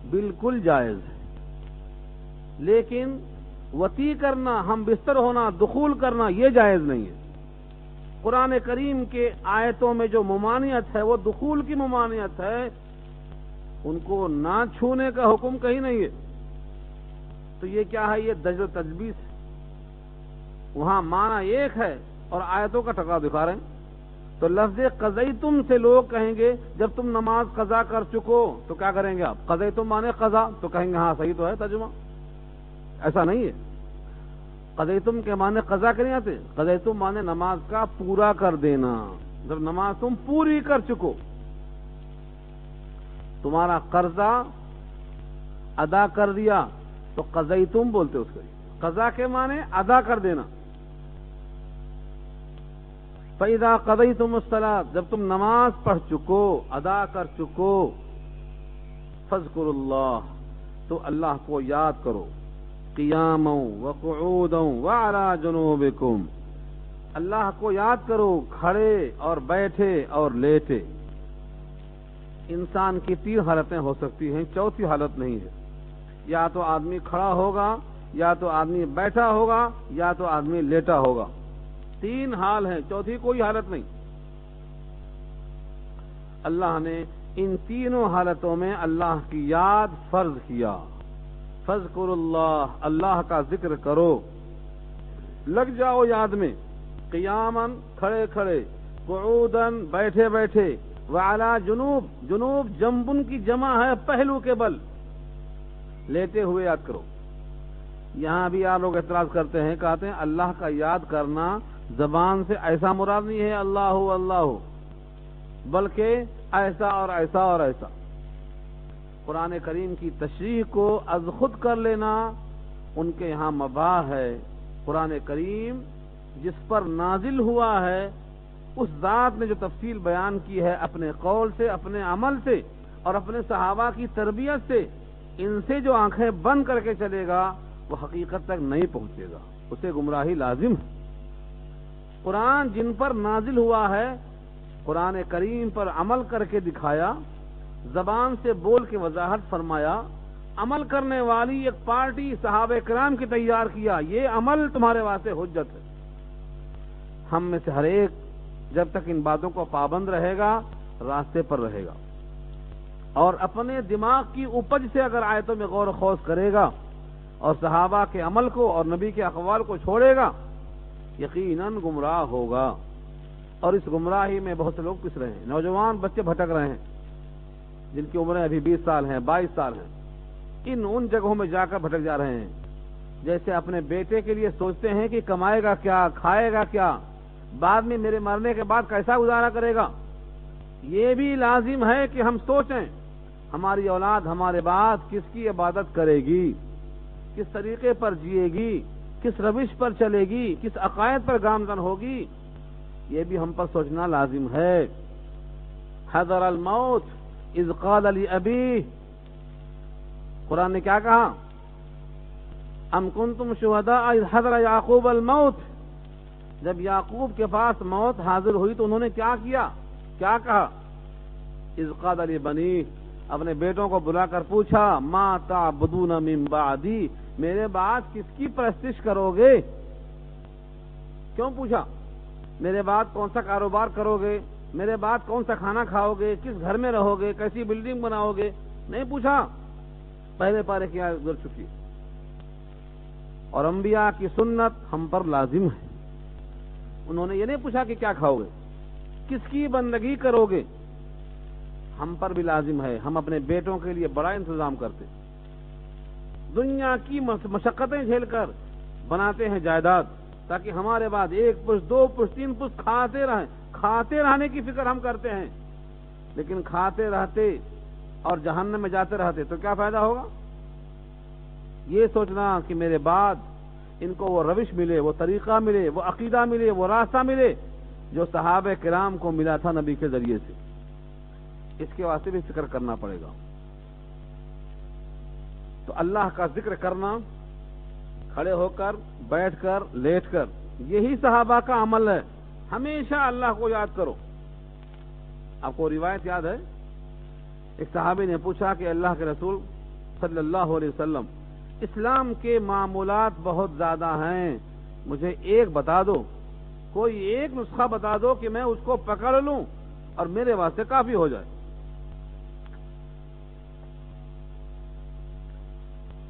بالکل جائز ہے، لیکن وطی کرنا، ہم بستر ہونا، دخول کرنا، یہ جائز نہیں ہے۔ قرآن کریم کے آیتوں میں جو ممانعت ہے وہ دخول کی ممانعت ہے، ان کو نہ چھونے کا حکم کہیں نہیں ہے۔ تو یہ کیا ہے؟ یہ دجل و تجبیس ہے، وہاں معنی ایک ہے اور آیتوں کا ٹکراؤ دکھا رہے ہیں۔ تو لفظ قضیتم سے لوگ کہیں گے جب تم نماز قضا کر چکو تو کیا کریں گے آپ؟ قضیتم مانے قضا، تو کہیں گے ہاں صحیح تو ہے ترجمہ، ایسا نہیں ہے۔ قضیتم کے معنی قضا کے نہیں آتے، قضیتم معنی نماز کا پورا کر دینا. جب نماز تم پوری کر چکو، تمہارا قرضہ ادا کر دیا تو قضیتم بولتے اس کو. قضا کے معنی ادا کر دینا. فَإِذَا قَضَيْتُمُ الصَّلَاةَ، جب تم نماز پڑھ چکو، ادا کر چکو، فَاذْكُرُوا اللَّهَ، تو اللہ کو یاد کرو، قِيَامًا وَقُعُودًا وَعَلَى جُنُوبِكُمْ، اللہ کو یاد کرو کھڑے اور بیٹھے اور لیٹے. انسان کی 3 حالتیں ہو سکتی ہیں، چوتھی حالت نہیں ہے. یا تو آدمی کھڑا ہوگا، یا تو آدمی بیٹھا ہوگا، یا تو آدمی لیٹا ہوگا. 3 حال ہیں، چوتھی کوئی حالت نہیں. اللہ نے ان تینوں حالتوں میں اللہ کی یاد فرض کیا. فَاذْكُرُوا اللَّهَ، اللہ کا ذکر کرو، لگ جاؤ یاد میں. قیاماً، کھڑے کھڑے، قعوداً، بیٹھے بیٹھے، وعلی جنوب، جنوب جنبن کی جمع ہے پہلو کے بل، لیتے ہوئے یاد کرو. یہاں بھی آپ لوگ اعتراض کرتے ہیں، کہتے ہیں اللہ کا یاد کرنا زبان سے ایسا مراد نہیں ہے اللہ اللہ، بلکہ ایسا اور ایسا اور ایسا. قرآن کریم کی تشریح کو از خود کر لینا ان کے یہاں مباح ہے. قرآن کریم جس پر نازل ہوا ہے اس ذات نے جو تفصیل بیان کی ہے اپنے قول سے، اپنے عمل سے اور اپنے صحابہ کی تربیت سے، ان سے جو آنکھیں بند کر کے چلے گا وہ حقیقت تک نہیں پہنچے گا، اسے گمراہی لازم ہے. قرآن جن پر نازل ہوا ہے قرآن کریم پر عمل کر کے دکھایا، زبان سے بول کے وضاحت فرمایا، عمل کرنے والی ایک پارٹی صحابہ کرام کی تیار کیا، یہ عمل تمہارے واسطے حجت ہے. ہم میں سے ہر ایک جب تک ان باتوں کو پابند رہے گا راستے پر رہے گا، اور اپنے دماغ کی اپج سے اگر آیتوں میں غور و خوض کرے گا اور صحابہ کے عمل کو اور نبی کے اقوال کو چھوڑے گا، یقیناً گمراہ ہوگا. اور اس گمراہی میں بہت سے لوگ پس رہے ہیں، نوجوان بچے بھٹک رہے ہیں جن کی عمریں ابھی 20 سال ہیں، 22 سال ہیں. ان جگہوں میں جا کر بھٹک جا رہے ہیں، جیسے اپنے بیٹے کے لیے سوچتے ہیں کہ کمائے گا کیا، کھائے گا کیا، بعد میں میرے مرنے کے بعد کیسا گزارا کرے گا. یہ بھی لازم ہے کہ ہم سوچیں ہماری اولاد ہمارے بعد کس کی عبادت کرے گی، کس طریقے پر جیے گی، کس روش پر چلے گی، کس عقائد پر گامزن ہوگی. یہ بھی ہم پر سوچنا لازم ہے. حضر الموت اذ قال لأبیہ، قرآن نے کیا کہا؟ ام کنتم شہداء اذ حضر یعقوب الموت، جب یعقوب کے پاس موت حاضر ہوئی تو انہوں نے کیا کیا، کیا کہا؟ اذ قال لبنیہ، اپنے بیٹوں کو بلا کر پوچھا، ما تعبدون من بعدی، میرے بعد کس کی پرستش کرو گے؟ کیوں پوچھا؟ میرے بعد کون سا کاروبار کرو گے، میرے بعد کون سا کھانا کھاؤ گے، کس گھر میں رہو گے، کیسی بلڈنگ بناؤ گے؟ نہیں پوچھا. پہلے پارے کی آیت گزر چکی. اور انبیاء کی سنت ہم پر لازم ہے. انہوں نے یہ نہیں پوچھا کہ کیا کھاؤ گے، کس کی بندگی کرو گے. ہم پر بھی لازم ہے، ہم اپنے بیٹوں کے لیے بڑا انتظام کرتے، دنیا کی مشقتیں جھیل کر بناتے ہیں جائیداد، تاکہ ہمارے بعد 1 پشت 2 پشت 3 پشت کھاتے رہیں. کھاتے رہنے کی فکر ہم کرتے ہیں، لیکن کھاتے رہتے اور جہنم میں جاتے رہتے تو کیا فائدہ ہوگا؟ یہ سوچنا کہ میرے بعد ان کو وہ روش ملے، وہ طریقہ ملے، وہ عقیدہ ملے، وہ راستہ ملے جو صحابہ کرام کو ملا تھا نبی کے ذریعے سے، اس کے واسطے بھی فکر کرنا پڑے گا. تو اللہ کا ذکر کرنا کھڑے ہو کر، بیٹھ کر، لیٹ کر، یہی صحابہ کا عمل ہے. ہمیشہ اللہ کو یاد کرو. آپ کو روایت یاد ہے، ایک صحابی نے پوچھا کہ اللہ کے رسول صلی اللہ علیہ وسلم، اسلام کے معمولات بہت زیادہ ہیں، مجھے ایک بتا دو، کوئی ایک نسخہ بتا دو کہ میں اس کو پکڑ لوں اور میرے واسطے کافی ہو جائے.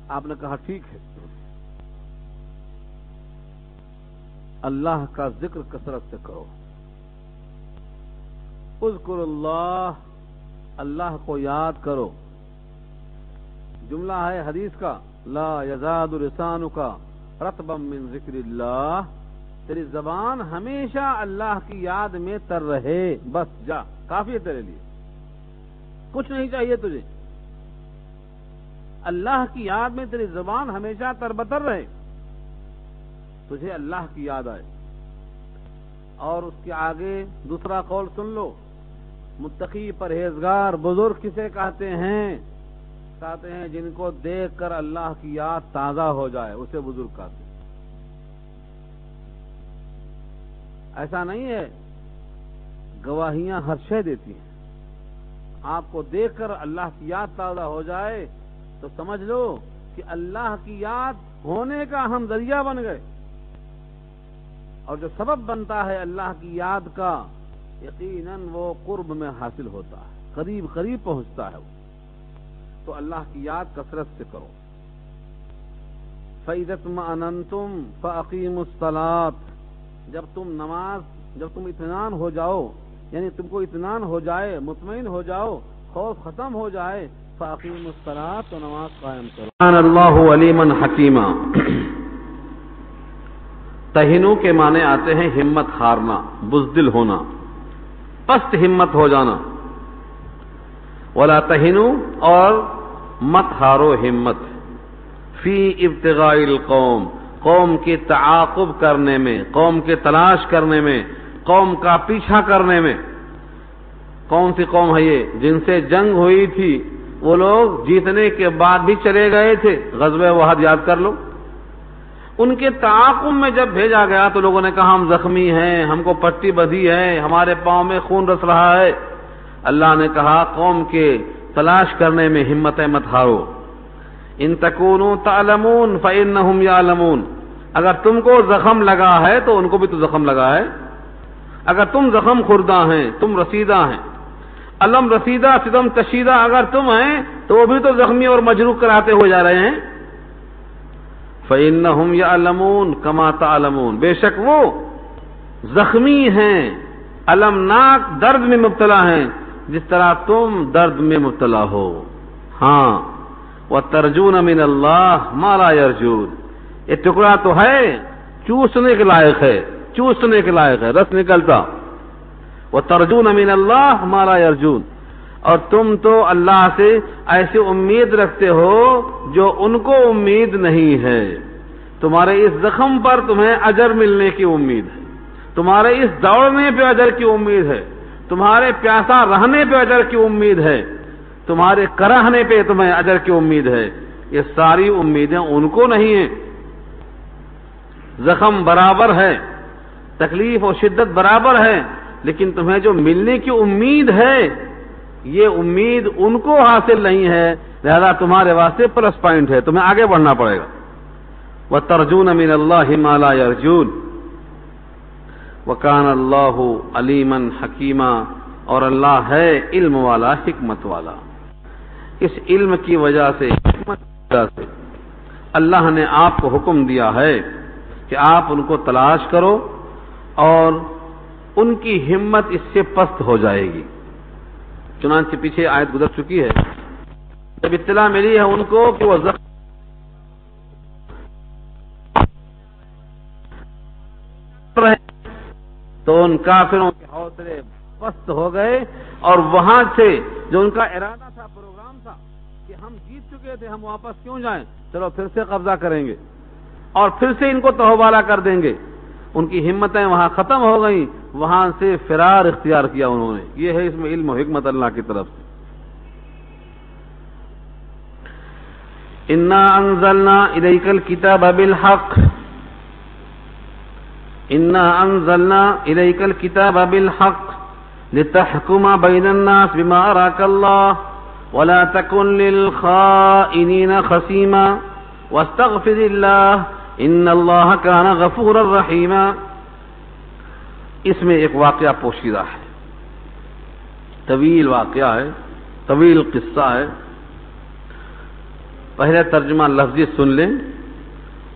آپ نے کہا ٹھیک ہے، اللہ کا ذکر کثرت سے کرو. اذکر اللہ، اللہ کو یاد کرو. جملہ ہے حدیث کا، لا یزاد لسانک رطبا من ذکر اللہ، تیری زبان ہمیشہ اللہ کی یاد میں تر رہے، بس جا، کافی ہے تیرے لیے، کچھ نہیں چاہیے تجھے، اللہ کی یاد میں تیری زبان ہمیشہ تربتر رہے، تجھے اللہ کی یاد آئے۔ اور اس کے آگے دوسرا قول سن لو، متقی پرہیزگار بزرگ کسے کہتے ہیں؟ کہتے ہیں جن کو دیکھ کر اللہ کی یاد تازہ ہو جائے، اسے بزرگ کہتے ہیں۔ ایسا نہیں ہے، گواہیاں ہر شے دیتی ہیں، آپ کو دیکھ کر اللہ کی یاد تازہ ہو جائے تو سمجھ لو کہ اللہ کی یاد ہونے کا ہم ذریعہ بن گئے، اور جو سبب بنتا ہے اللہ کی یاد کا، یقیناً وہ قرب میں حاصل ہوتا ہے، قریب قریب پہنچتا ہے وہ۔ تو اللہ کی یاد کثرت سے کرو۔ فَإِذَا اطْمَأْنَنْتُمْ فَأَقِيمُوا الصَّلَاةَ، جب تم اطمینان ہو جاؤ، یعنی تم کو اطمینان ہو جائے، مطمئن ہو جاؤ، خوف ختم ہو جائے، فَأَقِيمُوا الصَّلَاةَ، تو نماز قائم کرو۔ کان اللہ علیما حکیما، تہنو کے معنی آتے ہیں ہمت ہارنا، بزدل ہونا، پست ہمت ہو جانا۔ ولا تہنو، اور مت ہارو ہمت، فی ابتغاء القوم، قوم کی تعاقب کرنے میں، قوم کی تلاش کرنے میں، قوم کا پیچھا کرنے میں۔ کون سی قوم ہے یہ؟ جن سے جنگ ہوئی تھی، وہ لوگ جیتنے کے بعد بھی چلے گئے تھے، غزوہ احد یاد کر لو۔ ان کے تعاقب میں جب بھیجا گیا تو لوگوں نے کہا ہم زخمی ہیں، ہم کو پٹی بدھی ہے، ہمارے پاؤں میں خون رس رہا ہے۔ اللہ نے کہا قوم کے تلاش کرنے میں ہمت مت ہارو۔ ان تکونوا تعلمون فانہم یعلمون، اگر تم کو زخم لگا ہے تو ان کو بھی تو زخم لگا ہے۔ اگر تم زخم خوردہ ہیں، تم رسیدہ ہیں، علم رسیدہ ستم کشیدہ اگر تم ہیں تو وہ بھی تو زخمی اور مجروح کراتے ہوئے جا رہے ہیں۔ فَإِنَّهُمْ يَعْلَمُونَ كَمَا تَعْلَمُونَ، بے شک وہ زخمی ہیں، المناک درد میں مبتلا ہیں، جس طرح تم درد میں مبتلا ہو۔ ہاں، وَتَرْجُونَ مِنَ اللَّهِ مَا لَا يَرْجُونَ، یہ ٹکڑا تو ہے، چوسنے کے لائق ہے، چوسنے کے لائق ہے، رس نکلتا۔ وَتَرْجُونَ مِنَ اللَّهِ مَا لَا يَرْجُونَ، اور تم تو اللہ سے ایسی امید رکھتے ہو جو ان کو امید نہیں ہے۔ تمہارے اس زخم پر تمہیں اجر ملنے کی امید ہے، تمہارے اس دوڑنے پہ اجر کی امید ہے، تمہارے پیاسا رہنے پہ اجر کی امید ہے، تمہارے کرہنے پہ تمہیں اجر کی امید ہے۔ یہ ساری امیدیں ان کو نہیں ہیں۔ زخم برابر ہے، تکلیف اور شدت برابر ہے، لیکن تمہیں جو ملنے کی امید ہے یہ امید ان کو حاصل نہیں ہے، لہذا تمہارے واسطے پلس پوائنٹ ہے، تمہیں آگے بڑھنا پڑے گا۔ وَتَرْجُونَ مِنَ اللَّهِ مَا لَا يَرْجُونَ وَكَانَ اللَّهُ عَلِيمًا حَكِيمًا، اور اللہ ہے علم والا، حکمت والا۔ اس علم کی وجہ سے، حکمت کی وجہ سے اللہ نے آپ کو حکم دیا ہے کہ آپ ان کو تلاش کرو، اور ان کی ہمت اس سے پست ہو جائے گی۔ چنانچہ پیچھے آیت گزر چکی ہے، جب اطلاع ملی ہے ان کو کہ وہ زخم تو ان کافروں کے حوصلے پست ہو گئے، اور وہاں سے جو ان کا ارادہ تھا، پروگرام تھا کہ ہم جیت چکے تھے، ہم واپس کیوں جائیں، چلو پھر سے قبضہ کریں گے اور پھر سے ان کو تہوبالا کر دیں گے، ان کی ہمتیں وہاں ختم ہو گئیں، وہاں سے فرار اختیار کیا انہوں نے۔ یہ ہے اس میں علم و حکمت اللہ کی طرف سے۔ انا انزلنا الیک الکتاب بالحق، انا انزلنا الیک الکتاب بالحق لتحکم بین الناس بما اراک اللہ ولا تکن للخائنین خصیما واستغفر اللہ ان اللہ کان غفورا رحیما۔ اس میں ایک واقعہ پوشیدہ ہے، طویل واقعہ ہے، طویل قصہ ہے۔ پہلے ترجمہ لفظی سن لیں،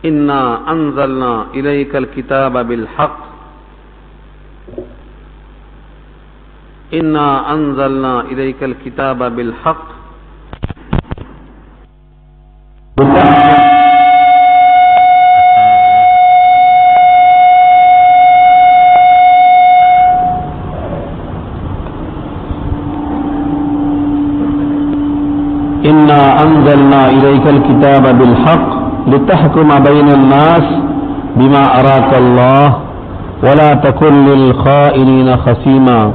انا انزلنا الیک الکتاب بالحق، انا انزلنا الیک الکتاب بالحق، إنا أنزلنا إليك الكتاب بالحق لتحكم بين الناس بما أراك الله ولا تكن للخائنين خصيما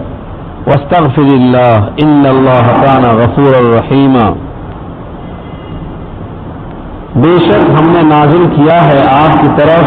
واستغفر الله إن الله كان غفورا رحيما. بے شک ہم نے نازل کیا ہے آپ کی طرف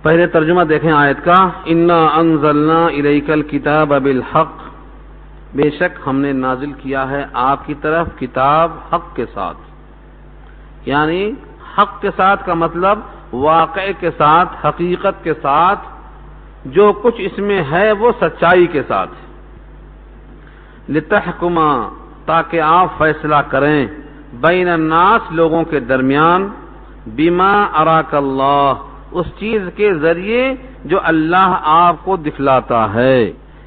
پہلے ترجمہ دیکھیں آیت کا. انا انزلنا الیک الکتاب بالحق، بے شک ہم نے نازل کیا ہے آپ کی طرف کتاب حق کے ساتھ. یعنی حق کے ساتھ کا مطلب واقع کے ساتھ، حقیقت کے ساتھ، جو کچھ اس میں ہے وہ سچائی کے ساتھ. لتحکما، تاکہ آپ فیصلہ کریں، بین الناس، لوگوں کے درمیان، بما اراک اللہ، اس چیز کے ذریعے جو اللہ آپ کو دکھلاتا ہے.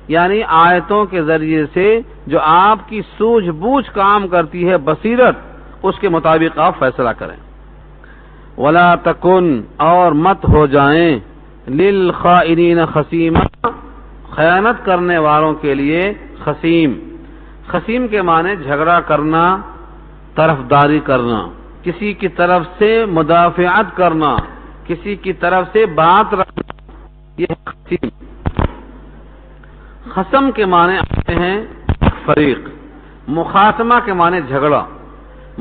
یعنی آیتوں کے ذریعے سے جو آپ کی سوجھ بوجھ کام کرتی ہے، بصیرت، اس کے مطابق آپ فیصلہ کریں. ولا تکن، اور مت ہو جائیں، للخائنین خصیما، خیانت کرنے والوں کے لیے خصیم. خصیم کے معنی جھگڑا کرنا، طرفداری کرنا، کسی کی طرف سے مدافعت کرنا، کسی کی طرف سے بات رکھنا، یہ خصیم. خصم کے معنی آتے ہیں فریق، مخاصمہ کے معنی جھگڑا،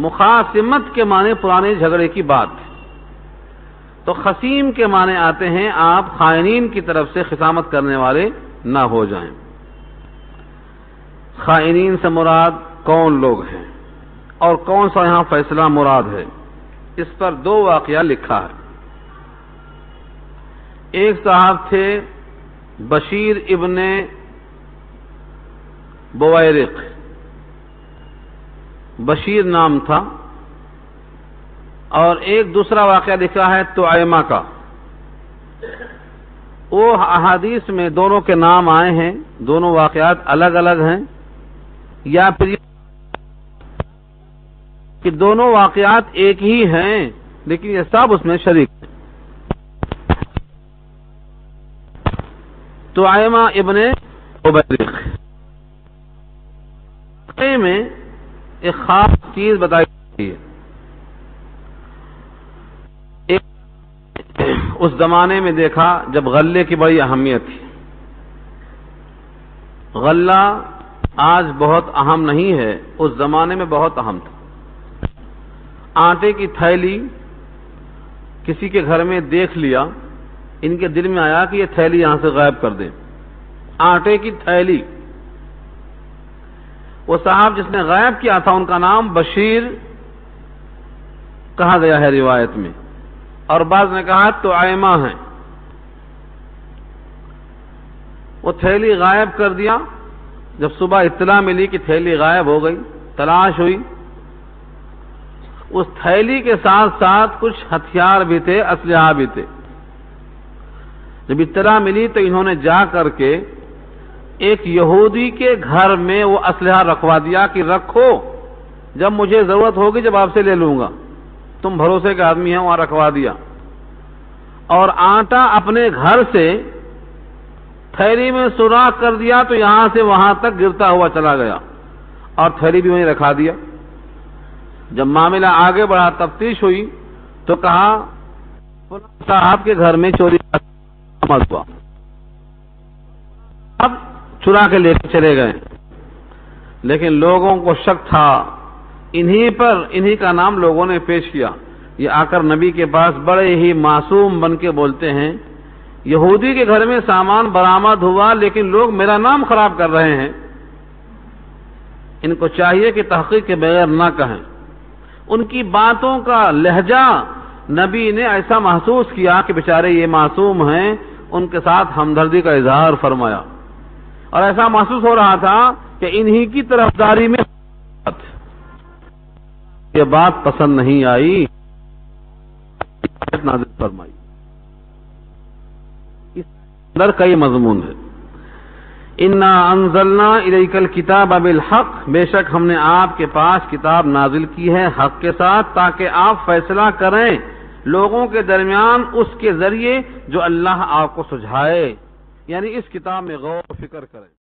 مخاصمت کے معنی پرانے جھگڑے کی بات. تو خصیم کے معنی آتے ہیں آپ خائنین کی طرف سے خصامت کرنے والے نہ ہو جائیں. خائنین سے مراد کون لوگ ہیں اور کون سا یہاں فیصلہ مراد ہے، اس پر دو واقعہ لکھا ہے. ایک صاحب تھے بشیر ابن بویرق، بشیر نام تھا، اور ایک دوسرا واقعہ لکھا ہے طعیمہ کا. وہ احادیث میں دونوں کے نام آئے ہیں، دونوں واقعات الگ الگ ہیں، یا پھر کہ دونوں واقعات ایک ہی ہیں لیکن یہ سب اس میں شریک ہیں. طعیمہ ابن عبیرق میں ایک خاص چیز بتائی گئی ہے. اس زمانے میں دیکھا جب غلے کی بڑی اہمیت تھی. غلہ آج بہت اہم نہیں ہے، اس زمانے میں بہت اہم تھا. آٹے کی تھیلی کسی کے گھر میں دیکھ لیا، ان کے دل میں آیا کہ یہ تھیلی یہاں سے غائب کر دیں. آٹے کی تھیلی. وہ صاحب جس نے غائب کیا تھا ان کا نام بشیر کہا گیا ہے روایت میں، اور بعض نے کہا طعیمہ ہیں. وہ تھیلی غائب کر دیا. جب صبح اطلاع ملی کہ تھیلی غائب ہو گئی، تلاش ہوئی. اس تھیلی کے ساتھ ساتھ کچھ ہتھیار بھی تھے، اسلحہ بھی تھے. جب اطلاع ملی تو انہوں نے جا کر کے ایک یہودی کے گھر میں وہ اسلحہ رکھوا دیا کہ رکھو، جب مجھے ضرورت ہوگی جب آپ سے لے لوں گا، تم بھروسے کے آدمی ہیں، وہاں رکھوا دیا. اور آٹا اپنے گھر سے تھیلی میں سوراخ کر دیا تو یہاں سے وہاں تک گرتا ہوا چلا گیا، اور تھیلی بھی وہیں رکھا دیا. جب معاملہ آگے بڑھا، تفتیش ہوئی تو کہا صاحب کے گھر میں چوری ہوا، اب چرا کے لے کے چلے گئے. لیکن لوگوں کو شک تھا انہی پر، انہی کا نام لوگوں نے پیش کیا. یہ آ کر نبی کے پاس بڑے ہی معصوم بن کے بولتے ہیں یہودی کے گھر میں سامان برآمد ہوا لیکن لوگ میرا نام خراب کر رہے ہیں. ان کو چاہیے کہ تحقیق کے بغیر نہ کہیں. ان کی باتوں کا لہجہ نبی نے ایسا محسوس کیا کہ بیچارے یہ معصوم ہیں، ان کے ساتھ ہمدردی کا اظہار فرمایا. اور ایسا محسوس ہو رہا تھا کہ انہی کی طرفداری میں یہ بات پسند نہیں آئی، نازل فرمائی. اندر کئی مضمون ہے. انا انزلنا الیک الکتاب بالحق، بے شک ہم نے آپ کے پاس کتاب نازل کی ہے حق کے ساتھ، تاکہ آپ فیصلہ کریں لوگوں کے درمیان اس کے ذریعے جو اللہ آپ کو سجھائے، یعنی اس کتاب میں غور و فکر کریں.